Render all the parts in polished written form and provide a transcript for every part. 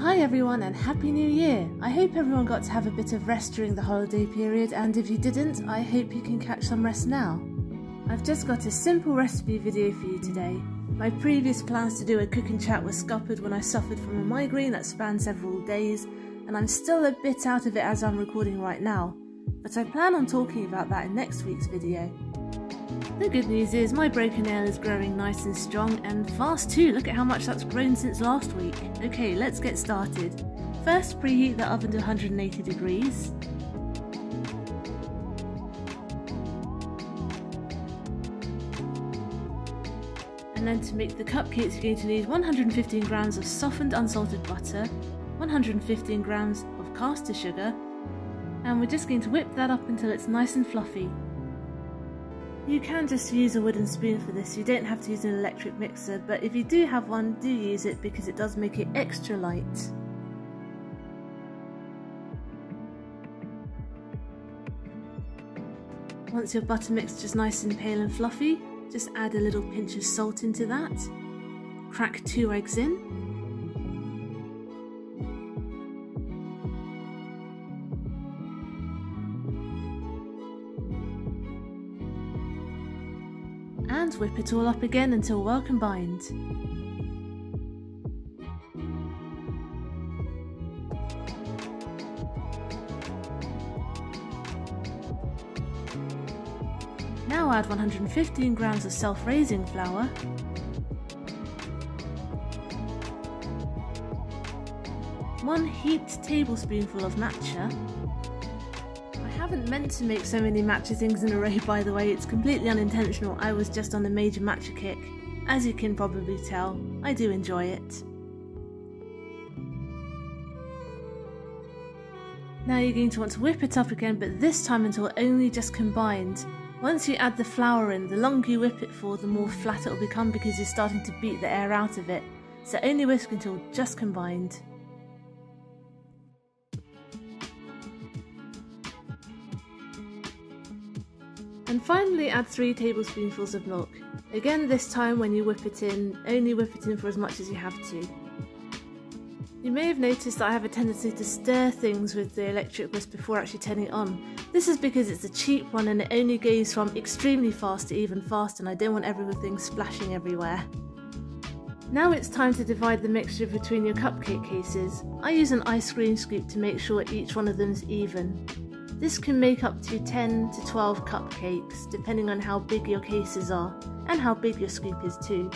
Hi everyone and Happy New Year! I hope everyone got to have a bit of rest during the holiday period, and if you didn't, I hope you can catch some rest now. I've just got a simple recipe video for you today. My previous plans to do a cook and chat were scuppered when I suffered from a migraine that spanned several days, and I'm still a bit out of it as I'm recording right now, but I plan on talking about that in next week's video. The good news is my broken nail is growing nice and strong and fast too. Look at how much that's grown since last week. Okay, let's get started. First, preheat the oven to 180 degrees. And then to make the cupcakes, you're going to need 115 grams of softened unsalted butter, 115 grams of caster sugar, and we're just going to whip that up until it's nice and fluffy. You can just use a wooden spoon for this, you don't have to use an electric mixer, but if you do have one, do use it because it does make it extra light. Once your butter mixture is nice and pale and fluffy, just add a little pinch of salt into that. Crack 2 eggs in. And whip it all up again until well combined. Now add 115 grams of self-raising flour, one heaped tablespoonful of matcha. I haven't meant to make so many matcha things in a row, by the way, it's completely unintentional. I was just on a major matcha kick. As you can probably tell, I do enjoy it. Now you're going to want to whip it up again, but this time until only just combined. Once you add the flour in, the longer you whip it for, the more flat it will become because you're starting to beat the air out of it. So only whisk until just combined. And finally add 3 tablespoonfuls of milk. Again, this time when you whip it in, only whip it in for as much as you have to. You may have noticed that I have a tendency to stir things with the electric whisk before actually turning it on. This is because it's a cheap one and it only goes from extremely fast to even fast, and I don't want everything splashing everywhere. Now it's time to divide the mixture between your cupcake cases. I use an ice cream scoop to make sure each one of them is even. This can make up to 10 to 12 cupcakes, depending on how big your cases are, and how big your scoop is too.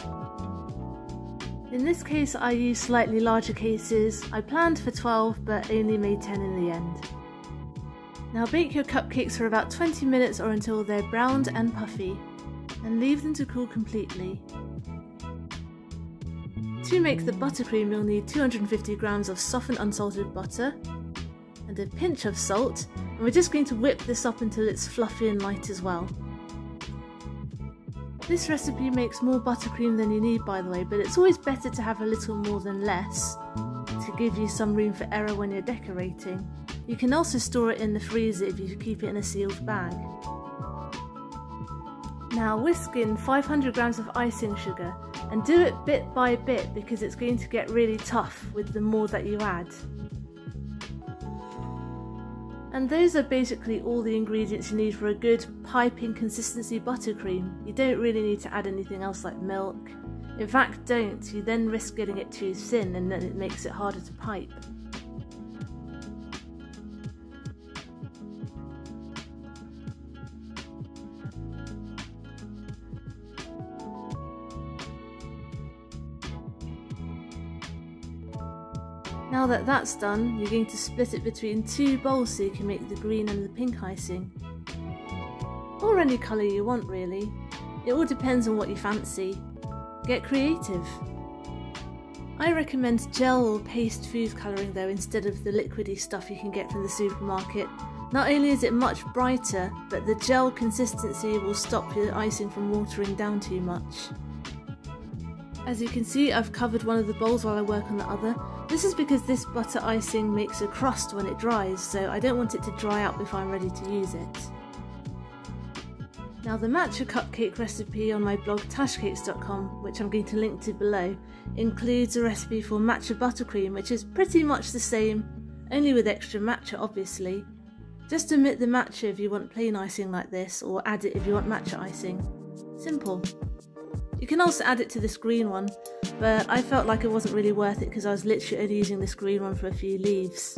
In this case I used slightly larger cases. I planned for 12 but only made 10 in the end. Now bake your cupcakes for about 20 minutes or until they're browned and puffy, and leave them to cool completely. To make the buttercream you'll need 250 grams of softened unsalted butter, and a pinch of salt, and we're just going to whip this up until it's fluffy and light as well. This recipe makes more buttercream than you need, by the way, but it's always better to have a little more than less to give you some room for error when you're decorating. You can also store it in the freezer if you keep it in a sealed bag. Now whisk in 500 grams of icing sugar, and do it bit by bit because it's going to get really tough with the more that you add. And those are basically all the ingredients you need for a good piping consistency buttercream. You don't really need to add anything else like milk. In fact, don't, you then risk getting it too thin and then it makes it harder to pipe. Now that that's done, you're going to split it between 2 bowls so you can make the green and the pink icing. Or any colour you want really. It all depends on what you fancy. Get creative. I recommend gel or paste food colouring though instead of the liquidy stuff you can get from the supermarket. Not only is it much brighter, but the gel consistency will stop your icing from watering down too much. As you can see, I've covered one of the bowls while I work on the other. This is because this butter icing makes a crust when it dries, so I don't want it to dry out before I'm ready to use it. Now the matcha cupcake recipe on my blog tashcakes.com, which I'm going to link to below, includes a recipe for matcha buttercream, which is pretty much the same, only with extra matcha obviously. Just omit the matcha if you want plain icing like this, or add it if you want matcha icing. Simple. You can also add it to this green one, but I felt like it wasn't really worth it because I was literally only using this green one for a few leaves.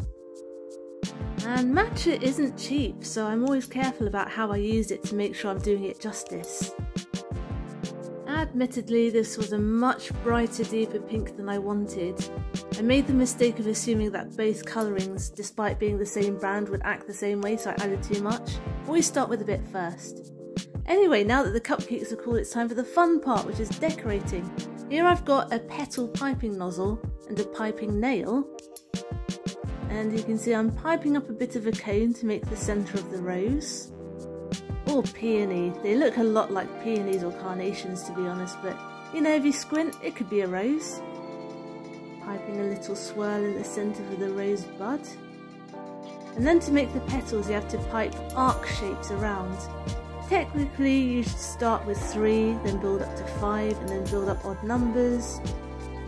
And matcha isn't cheap, so I'm always careful about how I use it to make sure I'm doing it justice. Admittedly, this was a much brighter, deeper pink than I wanted. I made the mistake of assuming that both colourings, despite being the same brand, would act the same way, so I added too much. Always start with a bit first. Anyway, now that the cupcakes are cool, it's time for the fun part, which is decorating. Here I've got a petal piping nozzle and a piping nail. And you can see I'm piping up a bit of a cone to make the centre of the rose. Or peony. They look a lot like peonies or carnations to be honest, but you know, if you squint, it could be a rose. Piping a little swirl in the centre of the rose bud. And then to make the petals you have to pipe arc shapes around. Technically you should start with 3, then build up to 5, and then build up odd numbers.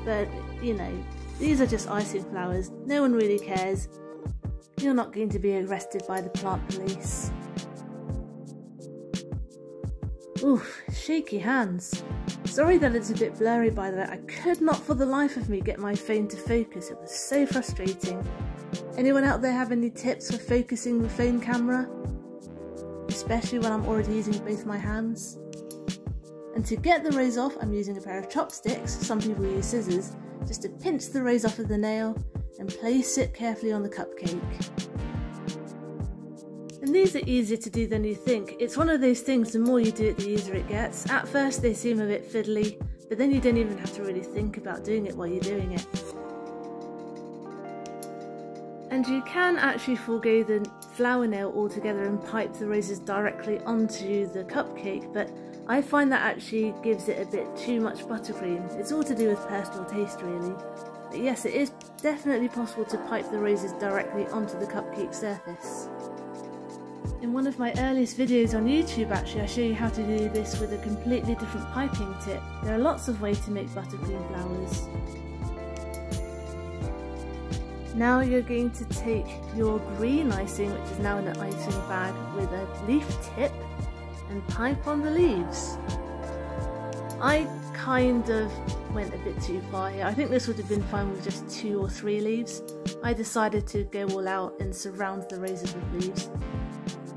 But you know, these are just icing flowers, no one really cares. You're not going to be arrested by the plant police. Oof, shaky hands. Sorry that it's a bit blurry by the way, I could not for the life of me get my phone to focus, it was so frustrating. Anyone out there have any tips for focusing the phone camera? Especially when I'm already using both my hands. And to get the rose off, I'm using a pair of chopsticks, some people use scissors, just to pinch the rose off of the nail and place it carefully on the cupcake. And these are easier to do than you think. It's one of those things, the more you do it, the easier it gets. At first they seem a bit fiddly, but then you don't even have to really think about doing it while you're doing it. And you can actually forego the flower nail altogether and pipe the roses directly onto the cupcake, but I find that actually gives it a bit too much buttercream. It's all to do with personal taste really. But yes, it is definitely possible to pipe the roses directly onto the cupcake surface. In one of my earliest videos on YouTube actually I show you how to do this with a completely different piping tip. There are lots of ways to make buttercream flowers. Now you're going to take your green icing, which is now in an icing bag, with a leaf tip and pipe on the leaves. I kind of went a bit too far here. I think this would have been fine with just 2 or 3 leaves. I decided to go all out and surround the roses with leaves.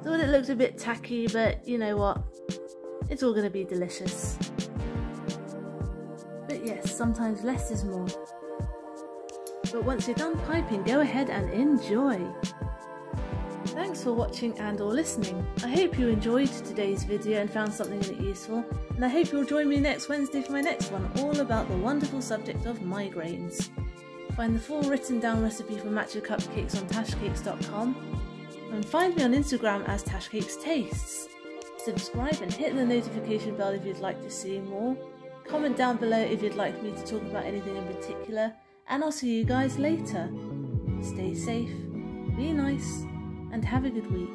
Thought it looked a bit tacky, but you know what? It's all going to be delicious. But yes, sometimes less is more. But once you're done piping, go ahead and enjoy! Thanks for watching and or listening. I hope you enjoyed today's video and found something in it useful, and I hope you'll join me next Wednesday for my next one, all about the wonderful subject of migraines. Find the full written down recipe for matcha cupcakes on tashcakes.com, and find me on Instagram as tashcakestastes. Subscribe and hit the notification bell if you'd like to see more. Comment down below if you'd like me to talk about anything in particular, and I'll see you guys later. Stay safe, be nice, and have a good week.